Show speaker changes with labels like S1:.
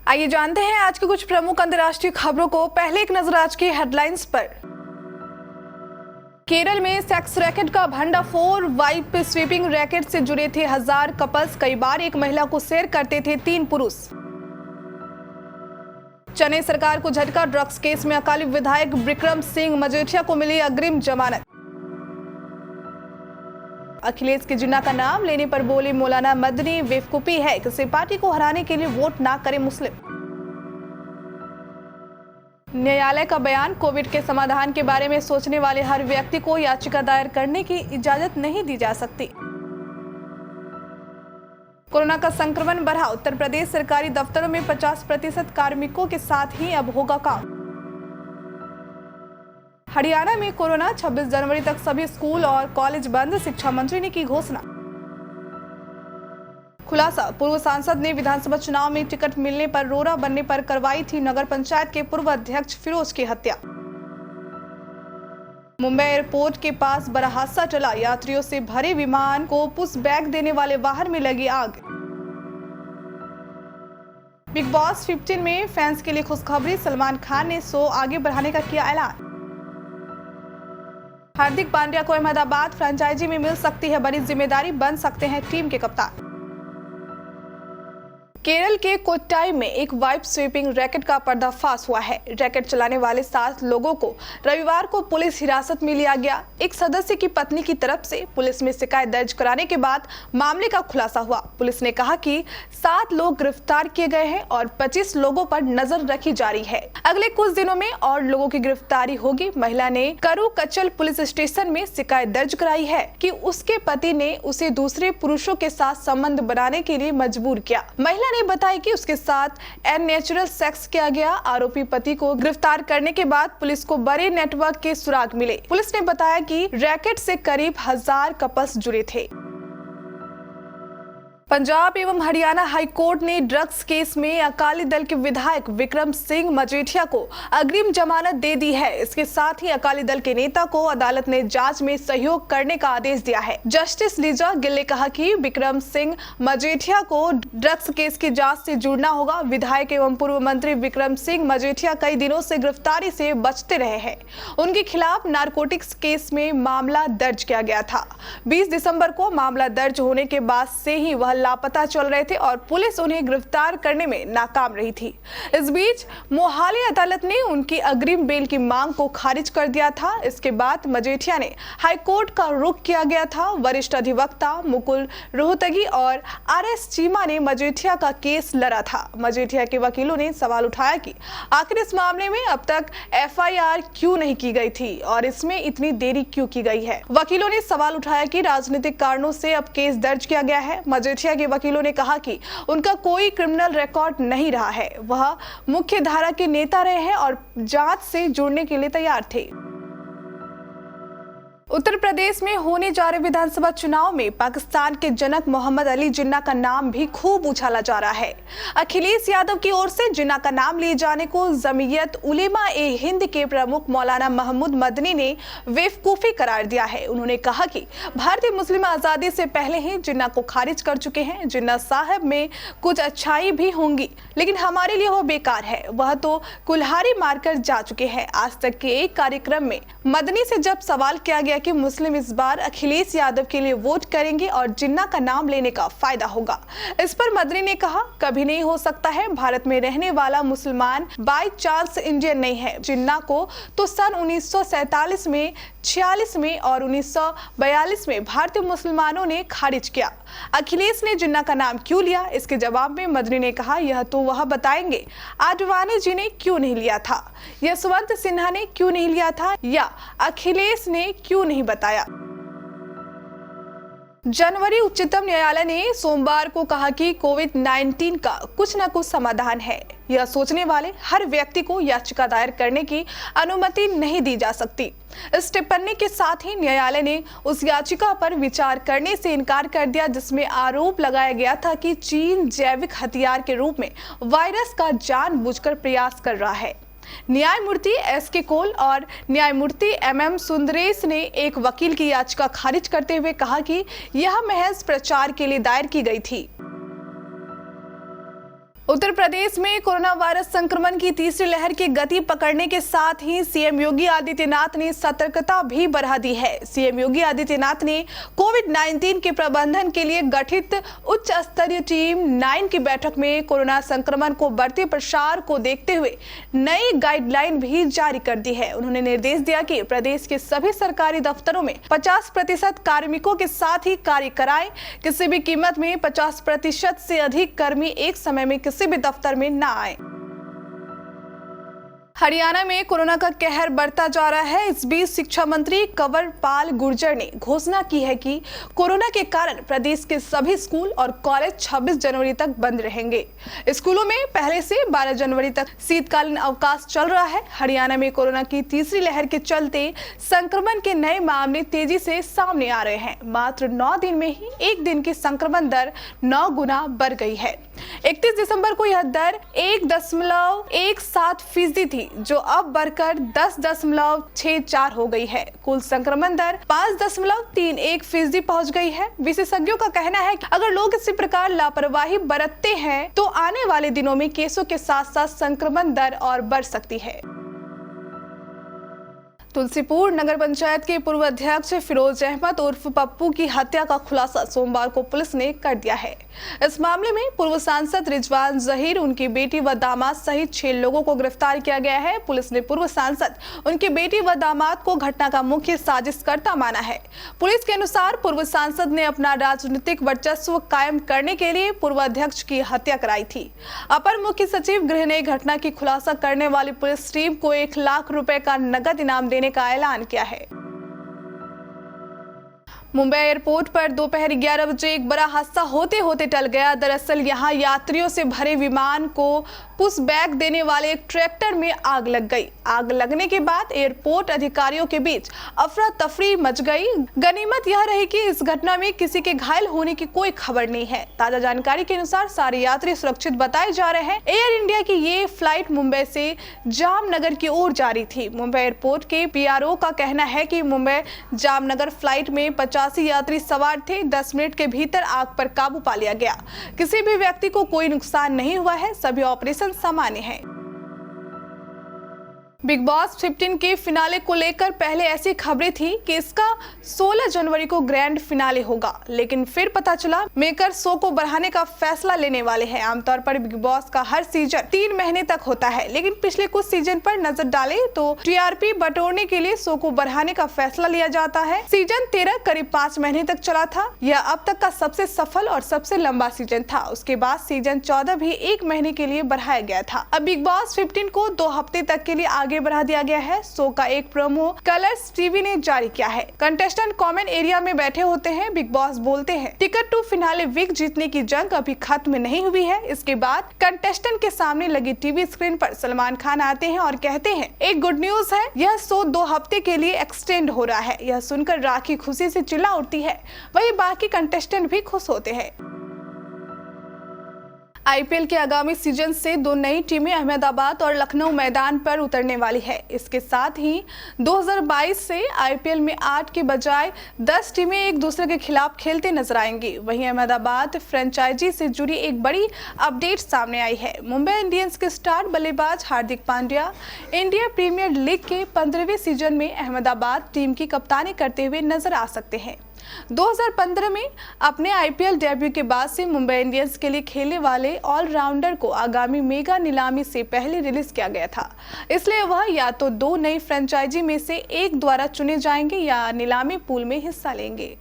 S1: आइए जानते हैं आज के कुछ प्रमुख अंतर्राष्ट्रीय खबरों को। पहले एक नजर आज की हेडलाइंस पर। केरल में सेक्स रैकेट का भंडाफोड़। वाइफ स्वीपिंग रैकेट से जुड़े थे 1000 कपल्स। कई बार एक महिला को शेयर करते थे 3 पुरुष। चेन्नई सरकार को झटका। ड्रग्स केस में अकाली विधायक विक्रम सिंह मजीठिया को मिली अग्रिम जमानत। अखिलेश के जिन्ना का नाम लेने पर बोले मौलाना मदनी, बेवकूफी है, किसी पार्टी को हराने के लिए वोट ना करें मुस्लिम। न्यायालय का बयान। कोविड के समाधान के बारे में सोचने वाले हर व्यक्ति को याचिका दायर करने की इजाजत नहीं दी जा सकती। कोरोना का संक्रमण बढ़ा। उत्तर प्रदेश सरकारी दफ्तरों में 50% कार्मिकों के साथ ही अब होगा काम। हरियाणा में कोरोना। 26 जनवरी तक सभी स्कूल और कॉलेज बंद। शिक्षा मंत्री ने की घोषणा। खुलासा। पूर्व सांसद ने विधानसभा चुनाव में टिकट मिलने पर रोड़ा बनने पर करवाई थी नगर पंचायत के पूर्व अध्यक्ष फिरोज की हत्या। मुंबई एयरपोर्ट के पास बड़ा हादसा टला। यात्रियों से भरे विमान को पुश बैक देने वाले वाहन में लगी आग। बिग बॉस 15 में फैंस के लिए खुशखबरी। सलमान खान ने शो आगे बढ़ाने का किया ऐलान। हार्दिक पांड्या को अहमदाबाद फ्रेंचाइजी में मिल सकती है बड़ी जिम्मेदारी। बन सकते हैं टीम के कप्तान। केरल के कोट्टाई में एक वाइफ स्वीपिंग रैकेट का पर्दाफाश हुआ है। रैकेट चलाने वाले 7 लोगों को रविवार को पुलिस हिरासत में लिया गया। एक सदस्य की पत्नी की तरफ से पुलिस में शिकायत दर्ज कराने के बाद मामले का खुलासा हुआ। पुलिस ने कहा कि 7 लोग गिरफ्तार किए गए हैं और 25 लोगों पर नजर रखी जा रही है। अगले कुछ दिनों में और लोगों की गिरफ्तारी होगी। महिला ने करूकचल पुलिस स्टेशन में शिकायत दर्ज कराई है कि उसके पति ने उसे दूसरे पुरुषों के साथ संबंध बनाने के लिए मजबूर किया। महिला ने बताया कि उसके साथ अननेचुरल सेक्स किया गया। आरोपी पति को गिरफ्तार करने के बाद पुलिस को बड़े नेटवर्क के सुराग मिले। पुलिस ने बताया कि रैकेट से करीब 1000 कपल्स जुड़े थे। पंजाब एवं हरियाणा हाई कोर्ट ने ड्रग्स केस में अकाली दल के विधायक विक्रम सिंह मजीठिया को अग्रिम जमानत दे दी है। इसके साथ ही अकाली दल के नेता को अदालत ने जांच में सहयोग करने का आदेश दिया है। जस्टिस लीजा गिल ने कहा कि विक्रम सिंह मजीठिया को ड्रग्स केस की जांच से जुड़ना होगा। विधायक एवं पूर्व मंत्री विक्रम सिंह मजीठिया कई दिनों से गिरफ्तारी से बचते रहे हैं। उनके खिलाफ नारकोटिक्स केस में मामला दर्ज किया गया था। 20 दिसंबर को मामला दर्ज होने के बाद से ही वह लापता चल रहे थे और पुलिस उन्हें गिरफ्तार करने में नाकाम रही थी। इस बीच मोहाली अदालत ने उनकी अग्रिम बेल की मांग को खारिज कर दिया था। इसके बाद मजीठिया ने हाईकोर्ट का रुख किया गया था। वरिष्ठ अधिवक्ता मुकुल रोहतगी और आरएस चीमा ने मजीठिया का केस लड़ा था। मजीठिया के वकीलों ने सवाल उठाया कि आखिर इस मामले में अब तक एफआईआर क्यों नहीं की गई थी और इसमें इतनी देरी क्यों की गई है। वकीलों ने सवाल उठाया कि राजनीतिक कारणों से अब केस दर्ज किया गया है। मजीठिया के वकीलों ने कहा कि उनका कोई क्रिमिनल रिकॉर्ड नहीं रहा है। वह मुख्य धारा के नेता रहे हैं और जांच से जुड़ने के लिए तैयार थे। उत्तर प्रदेश में होने जा रहे विधानसभा चुनाव में पाकिस्तान के जनक मोहम्मद अली जिन्ना का नाम भी खूब उछाला जा रहा है। अखिलेश यादव की ओर से जिन्ना का नाम लिए जाने को जमीयत उलेमा ए हिंद के प्रमुख मौलाना महमूद मदनी ने बेवकूफी करार दिया है। उन्होंने कहा कि भारतीय मुस्लिम आजादी से पहले ही जिन्ना को खारिज कर चुके हैं। जिन्ना साहब में कुछ अच्छाई भी होंगी लेकिन हमारे लिए वो बेकार है। वह तो कुल्हाड़ी मारकर जा चुके हैं। आज तक के एक कार्यक्रम में मदनी से जब सवाल किया गया कि मुस्लिम इस बार अखिलेश यादव के लिए वोट करेंगे और जिन्ना का नाम लेने का फायदा होगा, इस पर मदनी ने कहा कभी नहीं हो सकता है। भारत में रहने वाला मुसलमान बाय चांस इंडियन नहीं है। जिन्ना को तो सन 1947 में, 46 में और 1942 में भारतीय मुसलमानों ने खारिज किया। अखिलेश ने जिन्ना का नाम क्यों लिया? इसके जवाब में मदनी ने कहा यह तो वह बताएंगे। आडवाणी जी ने क्यों नहीं लिया था, यशवंत सिन्हा ने क्यों नहीं लिया था या अखिलेश ने क्यों नहीं बताया। जनवरी उच्चतम न्यायालय ने सोमवार को कहा कि कोविड-19 का कुछ न कुछ समाधान है। यह सोचने वाले हर व्यक्ति को याचिका दायर करने की अनुमति नहीं दी जा सकती। इस टिप्पणी के साथ ही न्यायालय ने उस याचिका पर विचार करने से इनकार कर दिया जिसमें आरोप लगाया गया था कि चीन जैविक हथियार के रूप में वायरस का जानबूझकर प्रयास कर रहा है। न्यायमूर्ति एस.के. कोल और न्यायमूर्ति एम.एम. सुंदरेश ने एक वकील की याचिका खारिज करते हुए कहा कि यह महज प्रचार के लिए दायर की गई थी। उत्तर प्रदेश में कोरोना वायरस संक्रमण की तीसरी लहर की गति पकड़ने के साथ ही सीएम योगी आदित्यनाथ ने सतर्कता भी बढ़ा दी है। सीएम योगी आदित्यनाथ ने कोविड-19 के प्रबंधन के लिए गठित उच्च स्तरीय टीम 9 की बैठक में कोरोना संक्रमण को बढ़ते प्रसार को देखते हुए नई गाइडलाइन भी जारी कर दी है। उन्होंने निर्देश दिया कि प्रदेश के सभी सरकारी दफ्तरों में 50% कार्मिकों के साथ ही कार्य कराएं। किसी भी कीमत में 50% से अधिक कर्मी एक समय में किसी भी दफ्तर में ना आए। हरियाणा में कोरोना का कहर बढ़ता जा रहा है। इस बीच शिक्षा मंत्री कंवरपाल गुर्जर ने घोषणा की है कि कोरोना के कारण प्रदेश के सभी स्कूल और कॉलेज 26 जनवरी तक बंद रहेंगे। स्कूलों में पहले से 12 जनवरी तक शीतकालीन अवकाश चल रहा है। हरियाणा में कोरोना की तीसरी लहर के चलते संक्रमण के नए मामले तेजी से सामने आ रहे हैं। मात्र 9 दिन में ही एक दिन की संक्रमण दर 9 गुना बढ़ गई है। 31 दिसंबर को यह दर 1.17% थी, जो अब बढ़कर 10.64 हो गई है। कुल संक्रमण दर 5.31% पहुंच गई है। विशेषज्ञों का कहना है कि अगर लोग इसी प्रकार लापरवाही बरतते हैं तो आने वाले दिनों में केसों के साथ साथ संक्रमण दर और बढ़ सकती है। तुलसीपुर नगर पंचायत के पूर्व अध्यक्ष फिरोज अहमद उर्फ पप्पू की हत्या का खुलासा सोमवार को पुलिस ने कर दिया है। इस मामले में पूर्व सांसद रिजवान जहीर, उनकी बेटी व दामाद सहित 6 लोगों को गिरफ्तार किया गया है। पुलिस ने पूर्व सांसद, उनकी बेटी व दामाद को घटना का मुख्य साजिशकर्ता माना है। पुलिस के अनुसार पूर्व सांसद ने अपना राजनीतिक वर्चस्व कायम करने के लिए पूर्व अध्यक्ष की हत्या कराई थी। अपर मुख्य सचिव गृह ने घटना की खुलासा करने वाली पुलिस टीम को 1 लाख रुपए का नकद इनाम देने का ऐलान किया है। मुंबई एयरपोर्ट पर दोपहर 11 बजे एक बड़ा हादसा होते होते टल गया। दरअसल यहां यात्रियों से भरे विमान को पुश बैक देने वाले एक ट्रैक्टर में आग लग गई। आग लगने के बाद एयरपोर्ट अधिकारियों के बीच अफरा तफरी मच गई। गनीमत यह रही कि इस घटना में किसी के घायल होने की कोई खबर नहीं है। ताजा जानकारी के अनुसार सारे यात्री सुरक्षित बताए जा रहे हैं। एयर इंडिया की ये फ्लाइट मुंबई से जामनगर की ओर जा रही थी। मुंबई एयरपोर्ट के पीआरओ का कहना है कि मुंबई जामनगर फ्लाइट में 85 यात्री सवार थे। 10 मिनट के भीतर आग पर काबू पा लिया गया। किसी भी व्यक्ति को कोई नुकसान नहीं हुआ है। सभी ऑपरेशन सामान्य है। बिग बॉस 15 के फिनाले को लेकर पहले ऐसी खबरें थी कि इसका 16 जनवरी को ग्रैंड फिनाले होगा, लेकिन फिर पता चला मेकर शो को बढ़ाने का फैसला लेने वाले हैं। आमतौर पर बिग बॉस का हर सीजन 3 महीने तक होता है, लेकिन पिछले कुछ सीजन पर नजर डाले तो टीआरपी बटोरने के लिए शो को बढ़ाने का फैसला लिया जाता है। सीजन 13 करीब 5 महीने तक चला था। यह अब तक का सबसे सफल और सबसे लंबा सीजन था। उसके बाद सीजन 14 भी 1 महीने के लिए बढ़ाया गया था। अब बिग बॉस 15 को 2 हफ्ते तक के लिए आगे बढ़ा दिया गया है। शो का एक प्रोमो कलर्स टीवी ने जारी किया है। कंटेस्टेंट कॉमन एरिया में बैठे होते हैं। बिग बॉस बोलते हैं, टिकट टू फिनाले वीक जीतने की जंग अभी खत्म नहीं हुई है। इसके बाद कंटेस्टेंट के सामने लगी टीवी स्क्रीन पर सलमान खान आते हैं और कहते हैं, एक गुड न्यूज है, यह शो 2 हफ्ते के लिए एक्सटेंड हो रहा है। यह सुनकर राखी खुशी से चिल्ला उठती है। वही बाकी कंटेस्टेंट भी खुश होते हैं। आईपीएल के आगामी सीजन से 2 नई टीमें अहमदाबाद और लखनऊ मैदान पर उतरने वाली है। इसके साथ ही 2022 से आईपीएल में 8 के बजाय 10 टीमें एक दूसरे के खिलाफ खेलते नजर आएंगी। वहीं अहमदाबाद फ्रेंचाइजी से जुड़ी एक बड़ी अपडेट सामने आई है। मुंबई इंडियंस के स्टार बल्लेबाज Hardik Pandya India premiere league के 15वें सीजन में अहमदाबाद टीम की कप्तानी करते हुए नजर आ सकते हैं। 2015 में अपने आईपीएल डेब्यू के बाद से मुंबई इंडियंस के लिए खेलने वाले ऑलराउंडर को आगामी मेगा नीलामी से पहले रिलीज किया गया था। इसलिए वह या तो 2 नई फ्रेंचाइजी में से एक द्वारा चुने जाएंगे या नीलामी पूल में हिस्सा लेंगे।